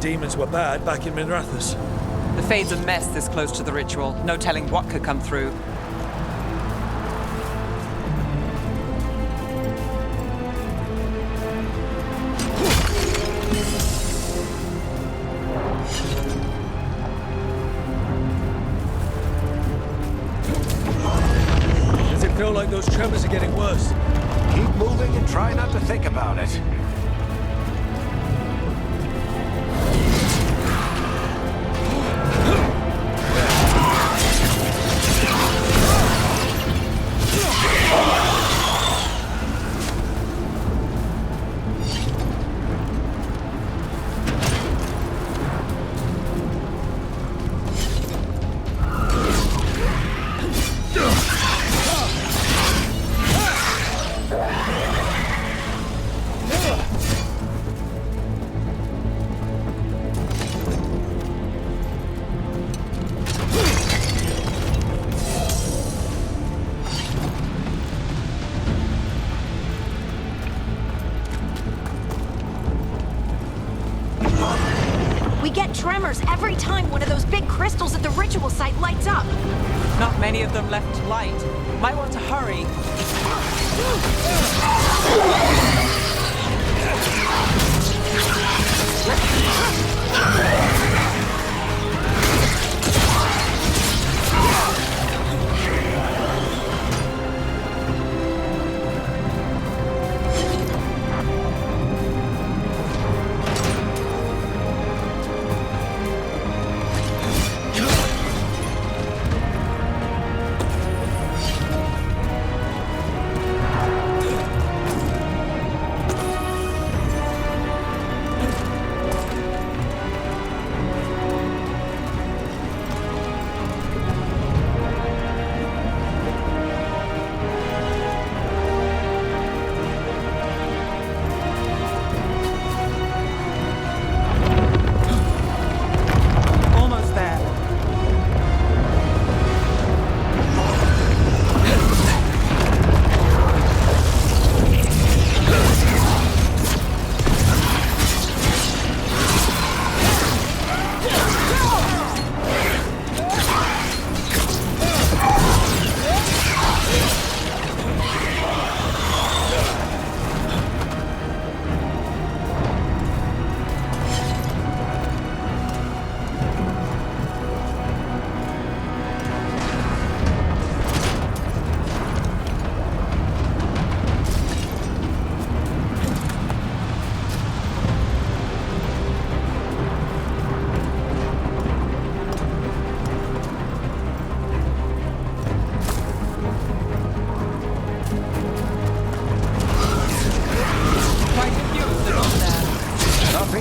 demons were bad back in Minrathous. The Fade's a mess this close to the ritual. No telling what could come through. Does it feel like those tremors are getting worse? Keep moving and try not to think about it. We get tremors every time one of those big crystals at the ritual site lights up. Not many of them left light. Might want to hurry.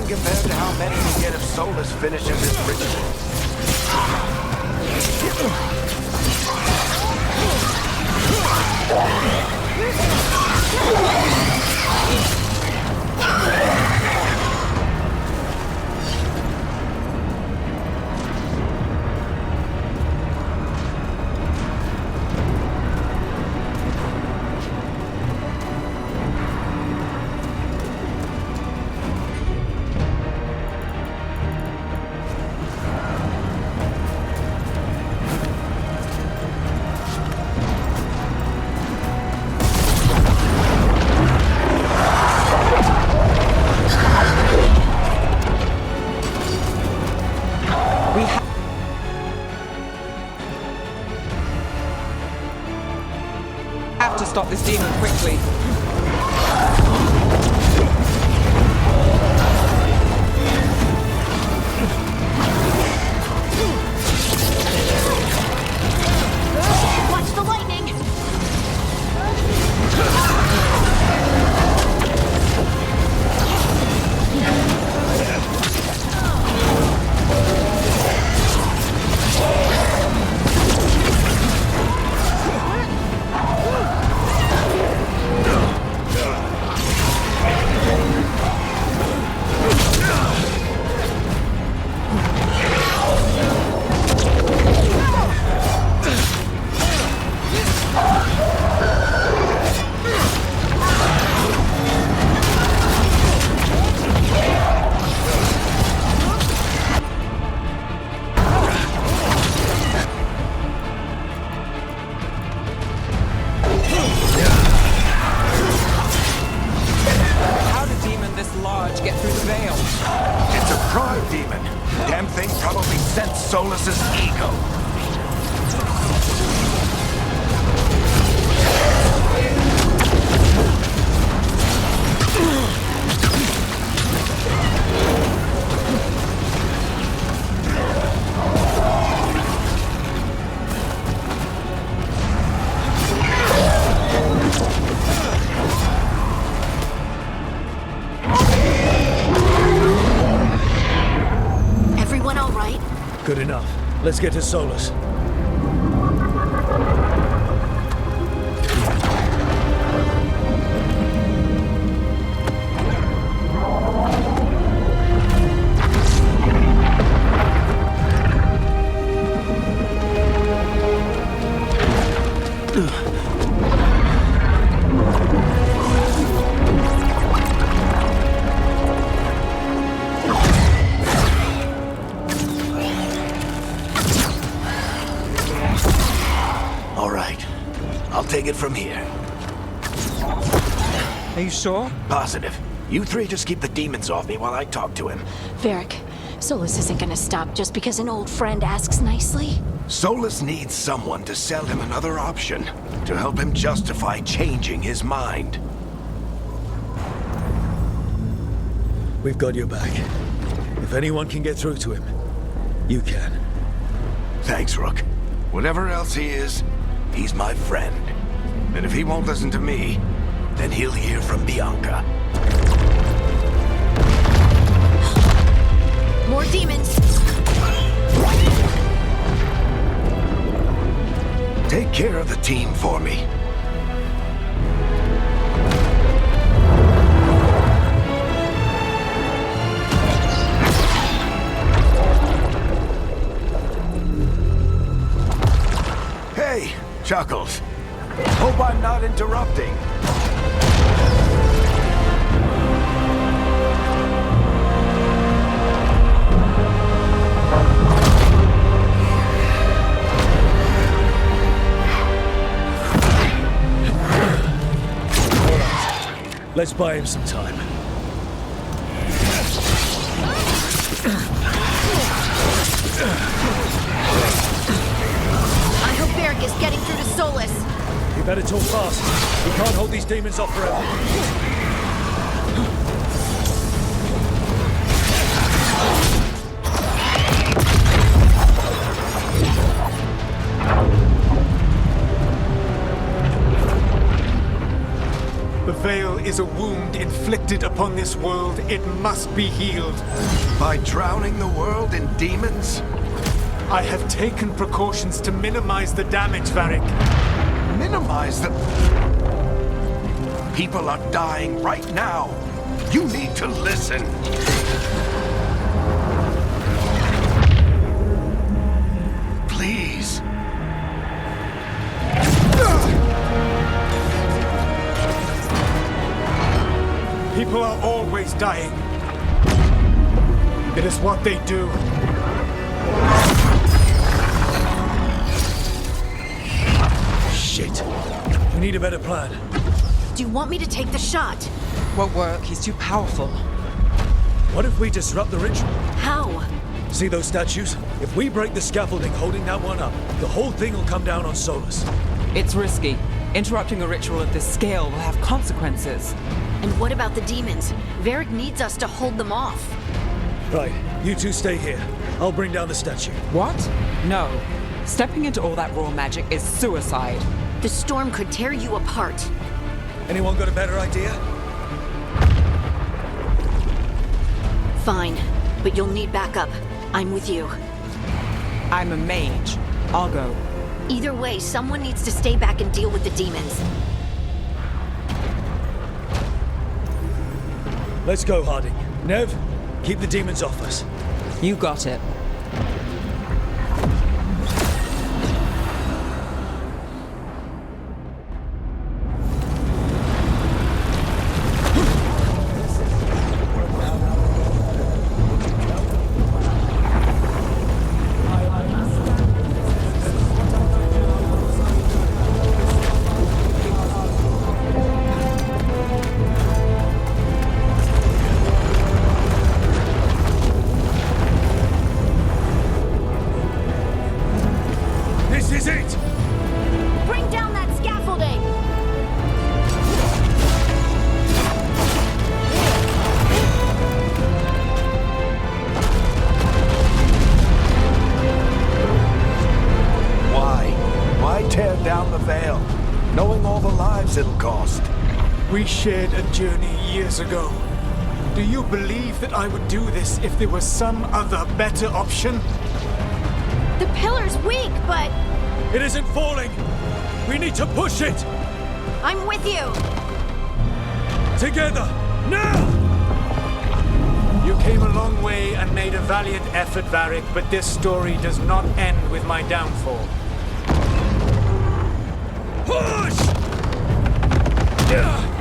Compared to how many we get if Solus finishes this ritual. Have to stop this demon quickly. Watch the lightning! demon. Damn thing probably sensed Solus's ego. Everyone all right? Good enough. Let's get to Solus. All right. I'll take it from here. Are you sure? Positive. You three just keep the demons off me while I talk to him. Varric, Solus isn't gonna stop just because an old friend asks nicely. Solus needs someone to sell him another option, to help him justify changing his mind. We've got your back. If anyone can get through to him, you can. Thanks, Rook. Whatever else he is, he's my friend. And if he won't listen to me, then he'll hear from Bianca. More demons! Take care of the team for me. Hey, Chuckles. Hope I'm not interrupting. Let's buy him some time. I hope Varric is getting through to Solus. You better talk fast. We can't hold these demons off forever. The veil is a wound inflicted upon this world. It must be healed. By drowning the world in demons? I have taken precautions to minimize the damage, Varric. Minimize the... People are dying right now. You need to listen. Please. People are always dying. It is what they do. Shit. We need a better plan. Do you want me to take the shot? Won't work. He's too powerful. What if we disrupt the ritual? How? See those statues? If we break the scaffolding holding that one up, the whole thing will come down on Solus. It's risky. Interrupting a ritual of this scale will have consequences. And what about the demons? Varric needs us to hold them off. Right, you two stay here. I'll bring down the statue. What? No. Stepping into all that raw magic is suicide. The storm could tear you apart. Anyone got a better idea? Fine, but you'll need backup. I'm with you. I'm a mage. I'll go. Either way, someone needs to stay back and deal with the demons. Let's go, Harding. Nev, keep the demons off us. You got it. is it? Bring down that scaffolding! Why tear down the veil, knowing all the lives it'll cost? We shared a journey years ago. Do you believe that I would do this if there was some other better option? The pillar's weak, but It isn't falling. We need to push it. I'm with you. Together, now! You came a long way and made a valiant effort, Varric, but this story does not end with my downfall. Push! Yeah!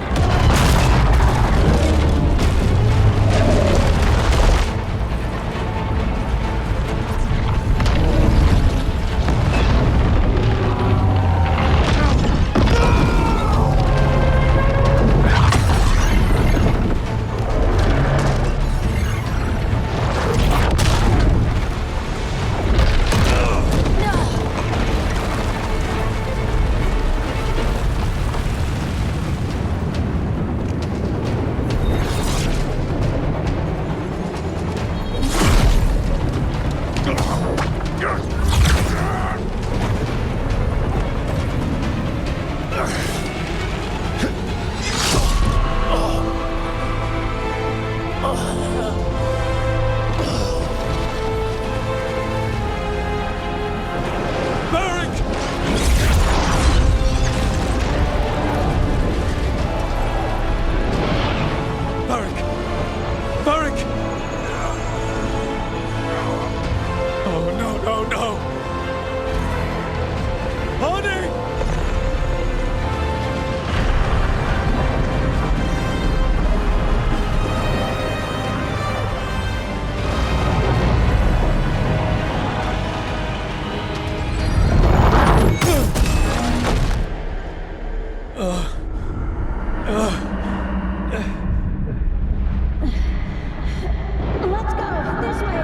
Let's go. This way.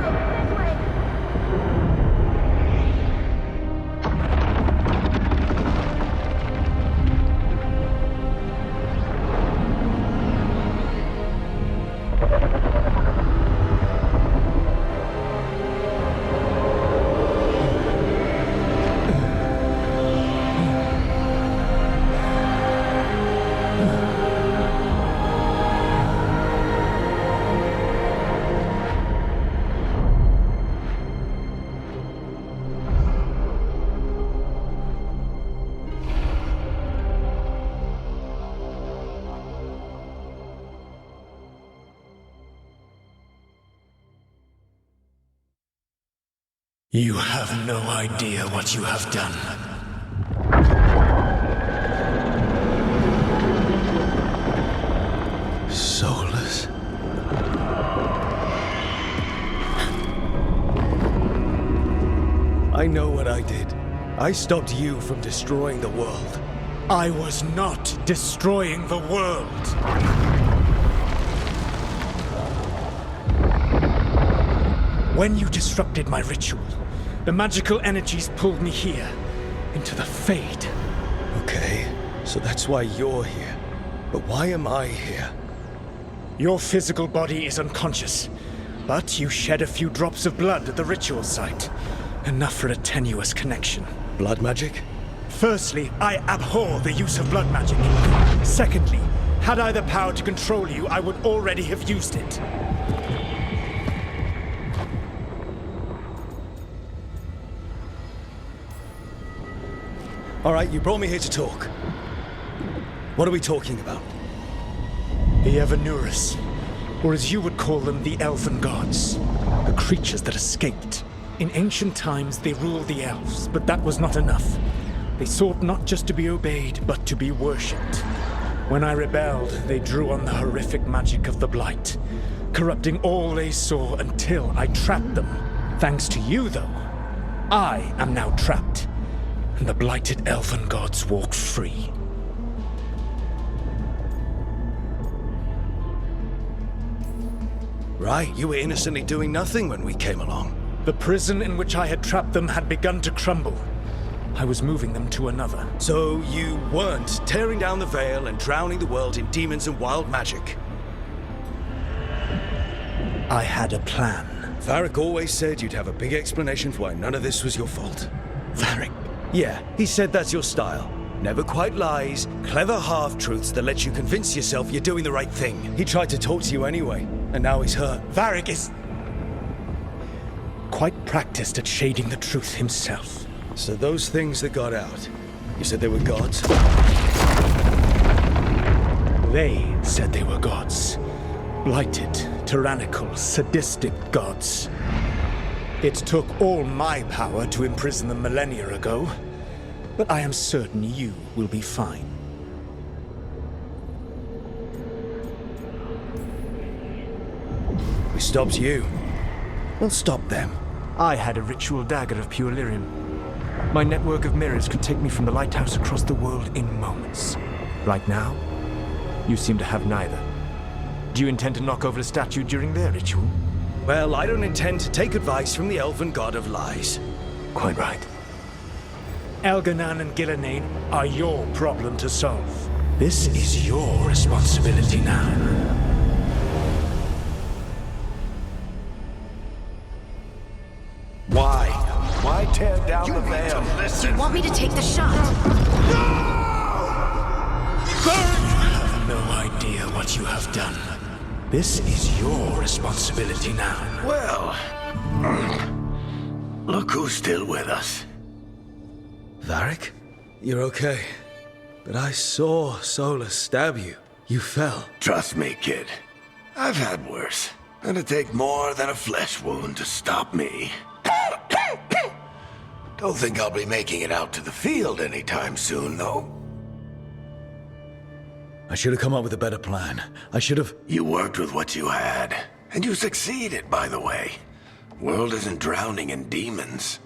You have no idea what you have done. Soulless. I know what I did. I stopped you from destroying the world. I was not destroying the world. When you disrupted my ritual, the magical energies pulled me here, into the Fade. Okay, so that's why you're here. But why am I here? Your physical body is unconscious, but you shed a few drops of blood at the ritual site. Enough for a tenuous connection. Blood magic? Firstly, I abhor the use of blood magic. Secondly, had I the power to control you, I would already have used it. All right, you brought me here to talk. What are we talking about? The Evanurus, or as you would call them, the Elven Gods. The creatures that escaped. In ancient times, they ruled the elves, but that was not enough. They sought not just to be obeyed, but to be worshipped. When I rebelled, they drew on the horrific magic of the Blight, corrupting all they saw until I trapped them. Thanks to you, though, I am now trapped, and the blighted Elven Gods walk free. Right, you were innocently doing nothing when we came along. The prison in which I had trapped them had begun to crumble. I was moving them to another. So you weren't tearing down the veil and drowning the world in demons and wild magic. I had a plan. Varric always said you'd have a big explanation for why none of this was your fault. Varric. Yeah, he said that's your style. Never quite lies, clever half-truths that let you convince yourself you're doing the right thing. He tried to talk to you anyway, and now he's hurt. Varric is quite practiced at shading the truth himself. So those things that got out, you said they were gods? They said they were gods. Blighted, tyrannical, sadistic gods. It took all my power to imprison them millennia ago, but I am certain you will be fine. We stopped you. We'll stop them. I had a ritual dagger of pure lyrium. My network of mirrors could take me from the lighthouse across the world in moments. Right now, you seem to have neither. Do you intend to knock over a statue during their ritual? Well, I don't intend to take advice from the elven god of lies. Quite right. Elganan and Gillenane are your problem to solve. This is your responsibility now. Why? Why tear down the veil? Do you want me to take the shot? You have no idea what you have done. This is your responsibility now. Well, look who's still with us. Varric? You're okay. But I saw Solus stab you. You fell. Trust me, kid. I've had worse. It'd take more than a flesh wound to stop me. Don't think I'll be making it out to the field anytime soon, though. I should have come up with a better plan. I should have... You worked with what you had. And you succeeded, by the way. World isn't drowning in demons.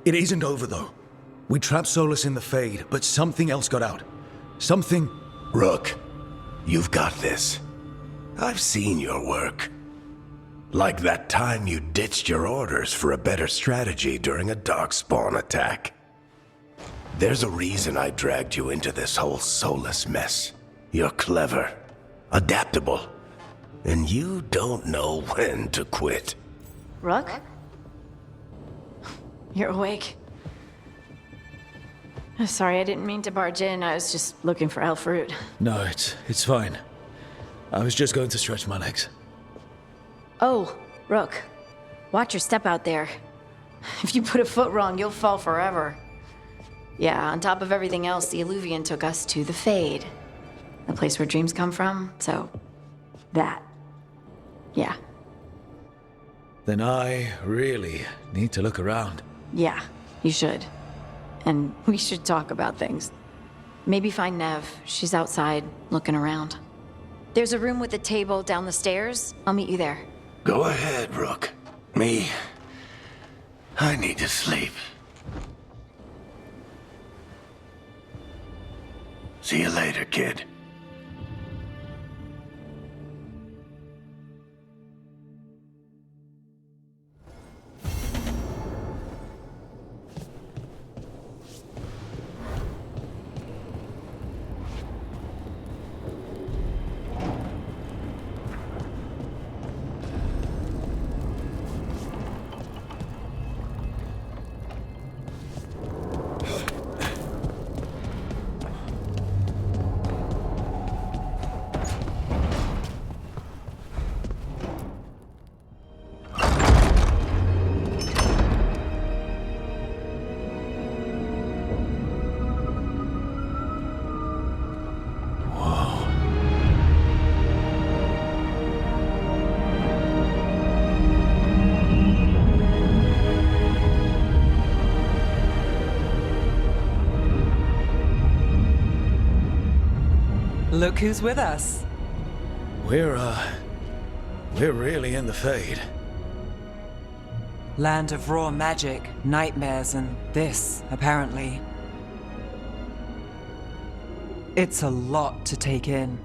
It isn't over, though. We trapped Solus in the Fade, but something else got out. Something... Rook, you've got this. I've seen your work. Like that time you ditched your orders for a better strategy during a darkspawn attack. There's a reason I dragged you into this whole Solus mess. You're clever, adaptable, and you don't know when to quit. Rook? You're awake. Sorry, I didn't mean to barge in. I was just looking for elf fruit. No, it's fine. I was just going to stretch my legs. Oh, Rook. Watch your step out there. If you put a foot wrong, you'll fall forever. Yeah, on top of everything else, the Illuvian took us to the Fade. The place where dreams come from, so... that. Yeah. Then I really need to look around. Yeah, you should. And we should talk about things. Maybe find Nev. She's outside, looking around. There's a room with a table down the stairs. I'll meet you there. Go ahead, Rook. I need to sleep. See you later, kid. Look who's with us. We're really in the Fade. Land of raw magic, nightmares, and this, apparently. It's a lot to take in.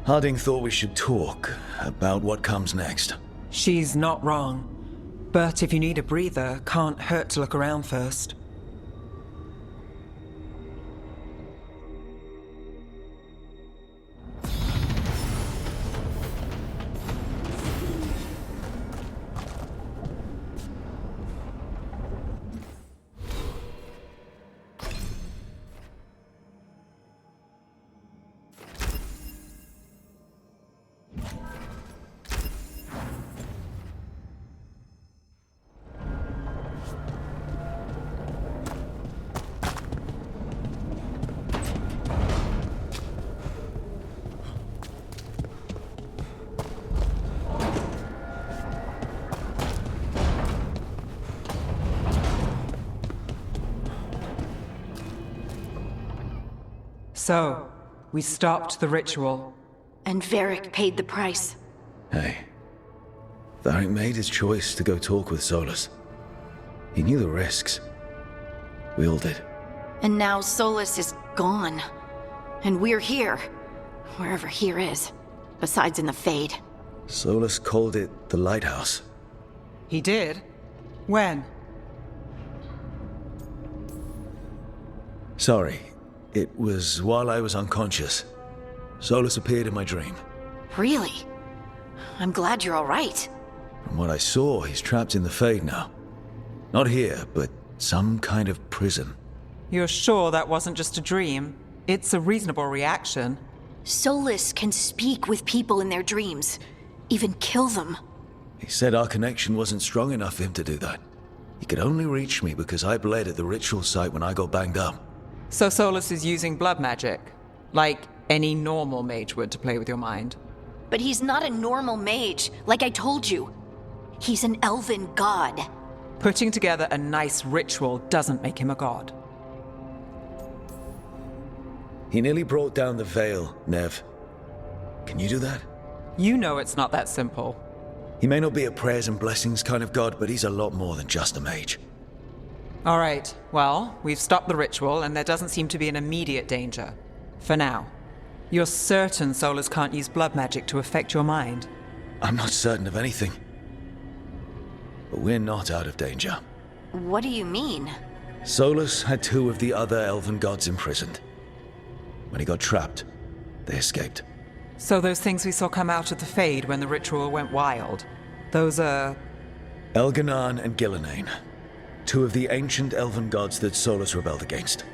Harding thought we should talk about what comes next. She's not wrong. But if you need a breather, can't hurt to look around first. So, we stopped the ritual. And Varric paid the price. Hey, Varric made his choice to go talk with Solus. He knew the risks. We all did. And now Solus is gone. And we're here. Wherever here is. Besides in the Fade. Solus called it the Lighthouse. He did? When? Sorry, it was while I was unconscious. Solus appeared in my dream. Really? I'm glad you're all right. From what I saw, he's trapped in the Fade now. Not here, but some kind of prison. You're sure that wasn't just a dream? It's a reasonable reaction. Solus can speak with people in their dreams. Even kill them. He said our connection wasn't strong enough for him to do that. He could only reach me because I bled at the ritual site when I got banged up. So Solus is using blood magic, like any normal mage would to play with your mind. But he's not a normal mage, like I told you. He's an elven god. Putting together a nice ritual doesn't make him a god. He nearly brought down the veil, Nev. Can you do that? You know it's not that simple. He may not be a prayers and blessings kind of god, but he's a lot more than just a mage. All right, well, we've stopped the ritual and there doesn't seem to be an immediate danger. For now. You're certain Solus can't use blood magic to affect your mind? I'm not certain of anything. But we're not out of danger. What do you mean? Solus had two of the other elven gods imprisoned. When he got trapped, they escaped. So those things we saw come out of the Fade when the ritual went wild, those are... Elganan and Gillenane. Two of the ancient elven gods that Solus rebelled against.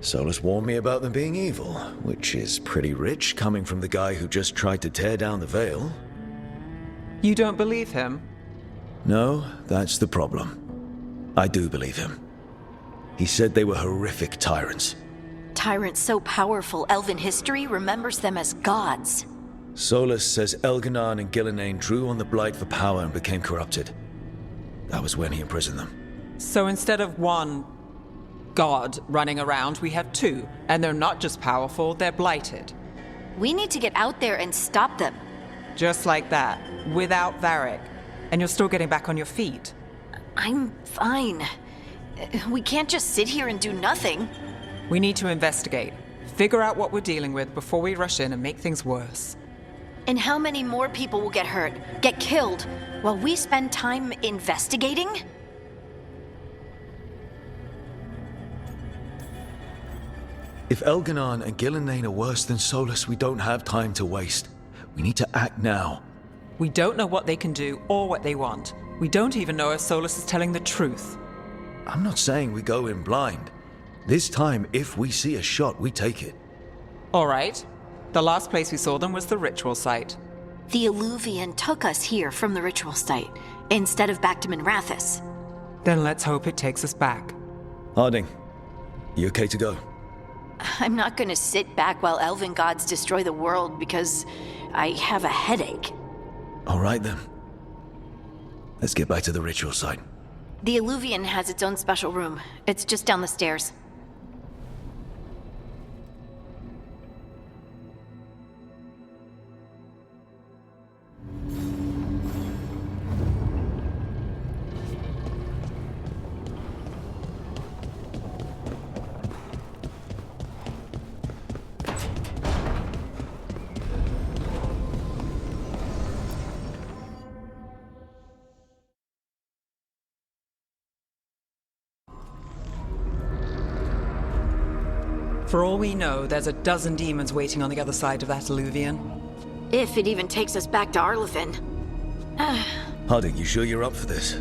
Solus warned me about them being evil, which is pretty rich coming from the guy who just tried to tear down the veil. You don't believe him? No, that's the problem. I do believe him. He said they were horrific tyrants. Tyrants so powerful, elven history remembers them as gods. Solus says Elganan and Gillenane drew on the Blight for power and became corrupted. That was when he imprisoned them. So instead of one god running around, we have two. And they're not just powerful, they're blighted. We need to get out there and stop them. Just like that, without Varric. And you're still getting back on your feet. I'm fine. We can't just sit here and do nothing. We need to investigate. Figure out what we're dealing with before we rush in and make things worse. And how many more people will get hurt, get killed, while we spend time investigating? If Elganan and Gillenane are worse than Solus, we don't have time to waste. We need to act now. We don't know what they can do or what they want. We don't even know if Solus is telling the truth. I'm not saying we go in blind. This time, if we see a shot, we take it. All right. The last place we saw them was the ritual site. The Illuvian took us here from the ritual site, instead of back to Minrathous. Then let's hope it takes us back. Harding, you okay to go? I'm not gonna sit back while elven gods destroy the world because I have a headache. All right then. Let's get back to the ritual site. The Illuvian has its own special room. It's just down the stairs. For all we know, there's a dozen demons waiting on the other side of that alluvion. If it even takes us back to Arlethan. Harding, you sure you're up for this?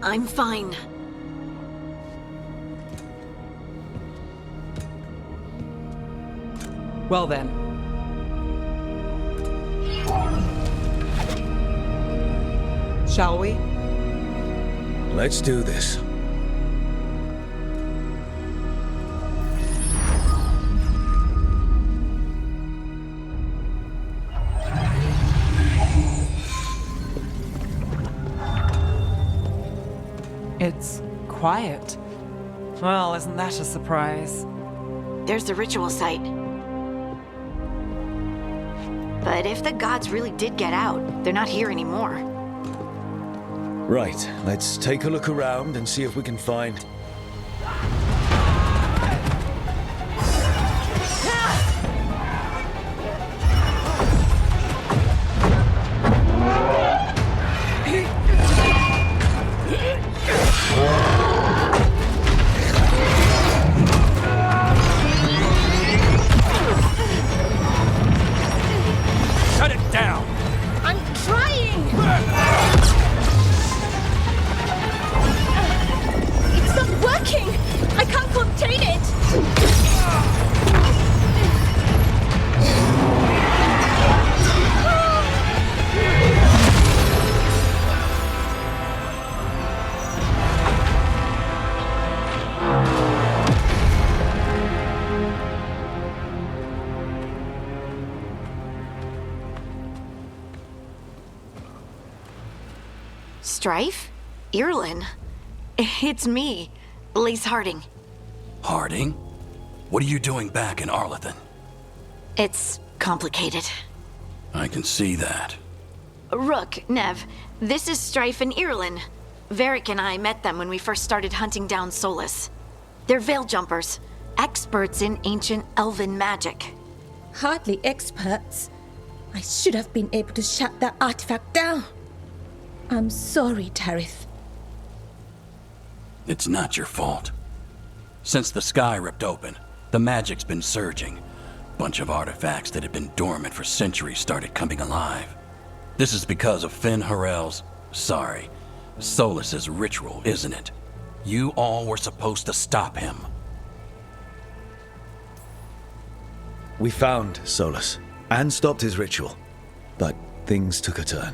I'm fine. Well then. Shall we? Let's do this. It's quiet. Well, isn't that a surprise? There's the ritual site. But if the gods really did get out, they're not here anymore. Right, let's take a look around and see if we can find... Shut it down! I'm trying! It's not working! I can't contain it! Strife? Irlin? It's me, Lace Harding. Harding? What are you doing back in Arlethan? It's complicated. I can see that. Rook, Nev, this is Strife and Irlin. Varric and I met them when we first started hunting down Solus. They're veil jumpers, experts in ancient elven magic. Hardly experts. I should have been able to shut that artifact down. I'm sorry, Tarith. It's not your fault. Since the sky ripped open, the magic's been surging. Bunch of artifacts that had been dormant for centuries started coming alive. This is because of Finn Harel's... Solus's ritual, isn't it? You all were supposed to stop him. We found Solus and stopped his ritual, but things took a turn.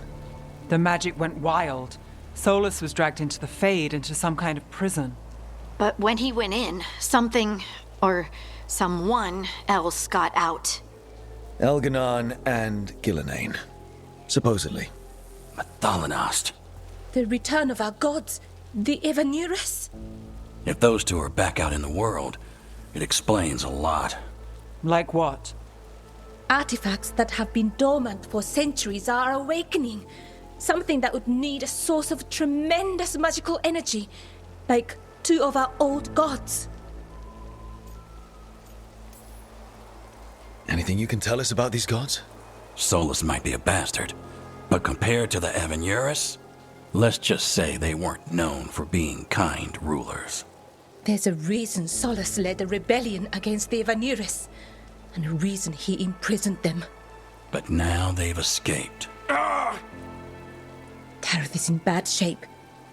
The magic went wild. Solus was dragged into the Fade, into some kind of prison. But when he went in, something, or someone else got out. Elganon and Gillenane, supposedly. Mathalanost. The return of our gods, the Evanurus. If those two are back out in the world, it explains a lot. Like what? Artifacts that have been dormant for centuries are awakening. Something that would need a source of tremendous magical energy, like two of our old gods. Anything you can tell us about these gods? Solus might be a bastard, but compared to the Evanurus, let's just say they weren't known for being kind rulers. There's a reason Solus led a rebellion against the Evanurus, and a reason he imprisoned them. But now they've escaped. Tarith is in bad shape.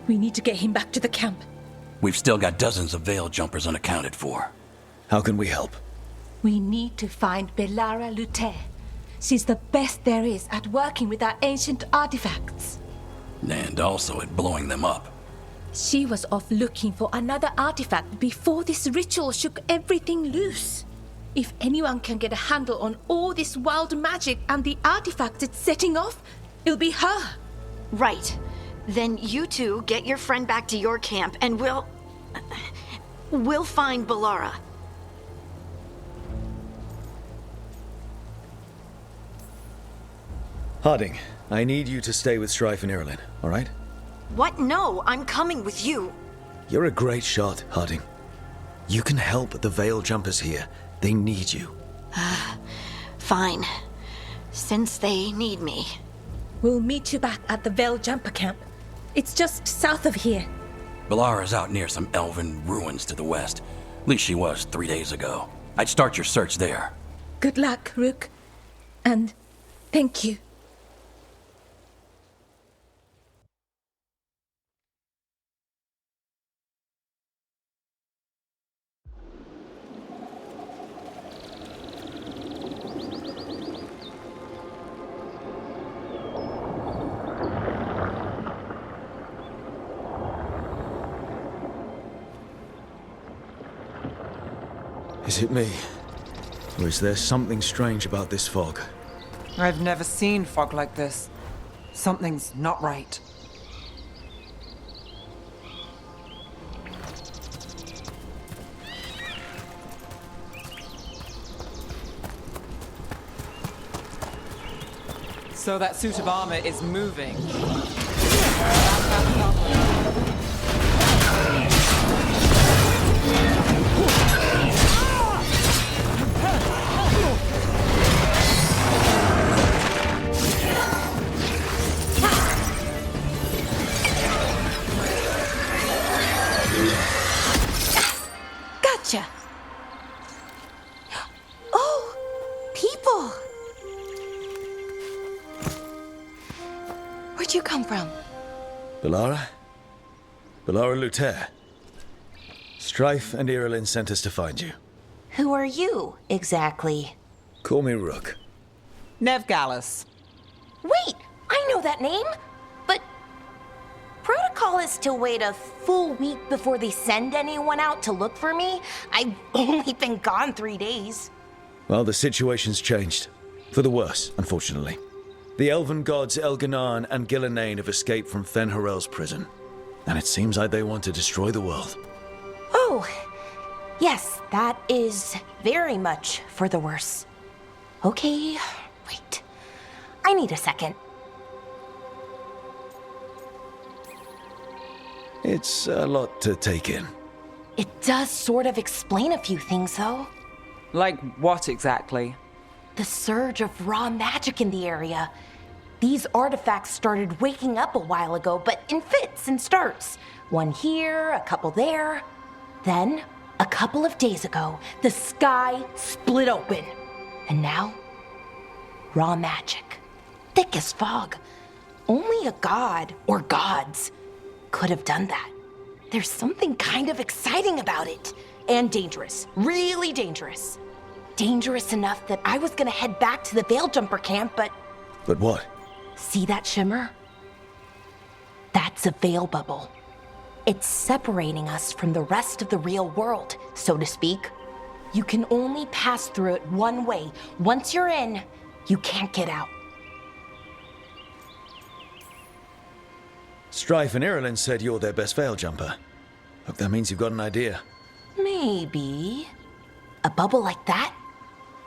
We need to get him back to the camp. We've still got dozens of veil jumpers unaccounted for. How can we help? We need to find Belara Luthe. She's the best there is at working with our ancient artifacts. And also at blowing them up. She was off looking for another artifact before this ritual shook everything loose. If anyone can get a handle on all this wild magic and the artifacts it's setting off, it'll be her. Right. Then you two get your friend back to your camp and we'll find Belara. Harding, I need you to stay with Strife and Irlin, all right? What? No, I'm coming with you. You're a great shot, Harding. You can help the veil jumpers here. They need you. Fine. Since they need me. We'll meet you back at the Veil Jumper camp. It's just south of here. Belara's out near some elven ruins to the west. At least she was 3 days ago. I'd start your search there. Good luck, Rook. And thank you. Is it me? Or is there something strange about this fog? I've never seen fog like this. Something's not right. So that suit of armor is moving. Gotcha. Oh, people. Where'd you come from? Bellara? Bellara Luther. Strife and Irilyn sent us to find you. Who are you, exactly? Call me Rook. Nev Gallus. Wait, I know that name. But protocol is to wait a full week before they send anyone out to look for me. I've only been gone 3 days. Well, the situation's changed. For the worse, unfortunately. The elven gods Elganan and Gillenane have escaped from Fen'Harel's prison. And it seems like they want to destroy the world. Oh, yes, that is very much for the worse. Okay, wait. I need a second. It's a lot to take in. It does sort of explain a few things, though. Like what exactly? The surge of raw magic in the area. These artifacts started waking up a while ago, but in fits and starts. One here, a couple there. Then, a couple of days ago, the sky split open. And now, raw magic. Thick as fog. Only a god, or gods, could have done that. There's something kind of exciting about it. And dangerous. Really dangerous. Dangerous enough that I was gonna head back to the Veil Jumper camp, but... But what? See that shimmer? That's a veil bubble. It's separating us from the rest of the real world, so to speak. You can only pass through it one way. Once you're in, you can't get out. Strife and Irilyn said you're their best veil jumper. Hope that means you've got an idea. Maybe. A bubble like that?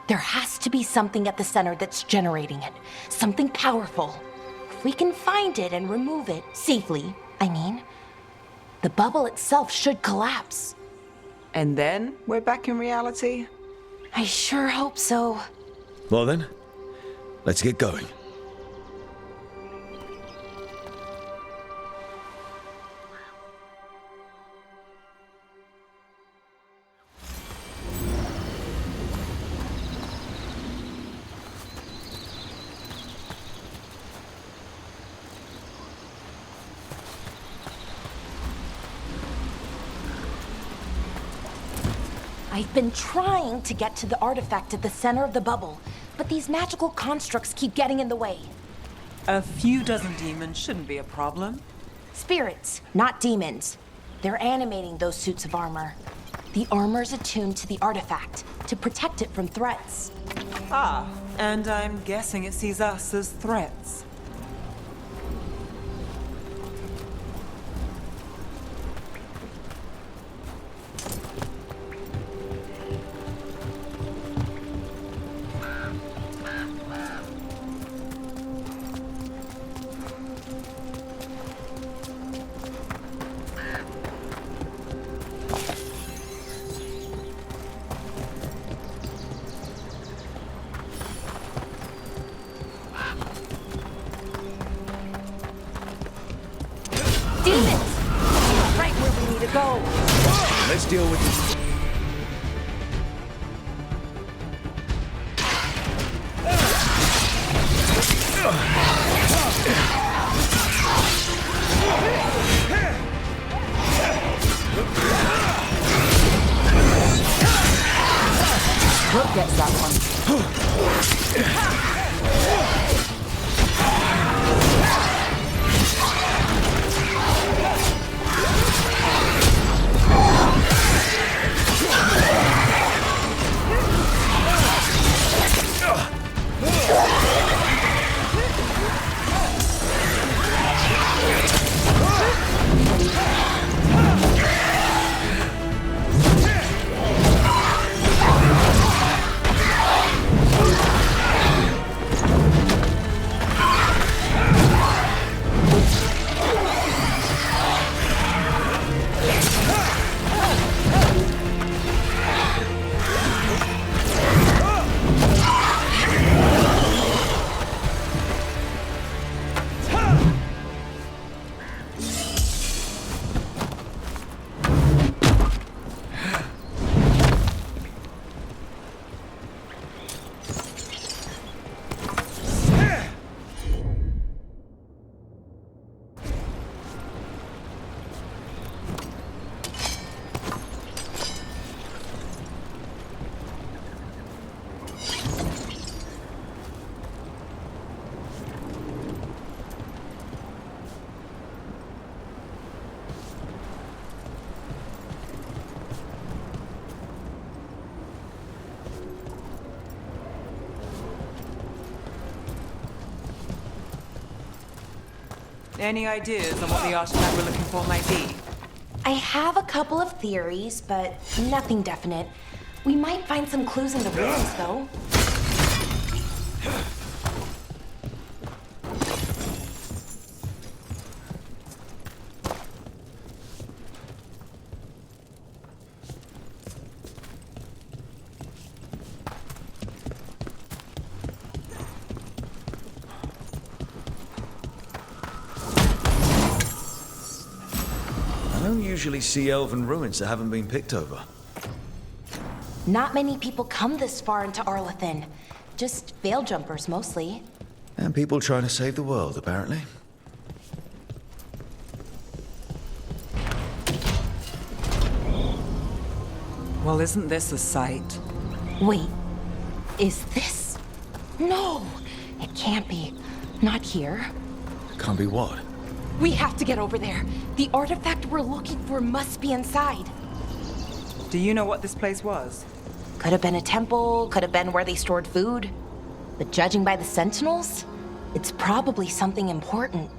There has to be something at the center that's generating it. Something powerful. If we can find it and remove it, safely, I mean, the bubble itself should collapse. And then we're back in reality? I sure hope so. Well then, let's get going. I've been trying to get to the artifact at the center of the bubble, but these magical constructs keep getting in the way. A few dozen demons shouldn't be a problem. Spirits, not demons. They're animating those suits of armor. The armor's attuned to the artifact to protect it from threats. Ah, and I'm guessing it sees us as threats. Demons! Right where we need to go. Let's deal with this. Any ideas on what the artifact we're looking for might be? I have a couple of theories, but nothing definite. We might find some clues in the ruins, though. I don't usually see elven ruins that haven't been picked over. Not many people come this far into Arlathan. Just veil jumpers, mostly. And people trying to save the world, apparently. Well, isn't this a sight? Wait, is this? No, it can't be. Not here. Can't be what? We have to get over there. The artifact we're looking for must be inside. Do you know what this place was? Could have been a temple, could have been where they stored food. But judging by the sentinels, it's probably something important.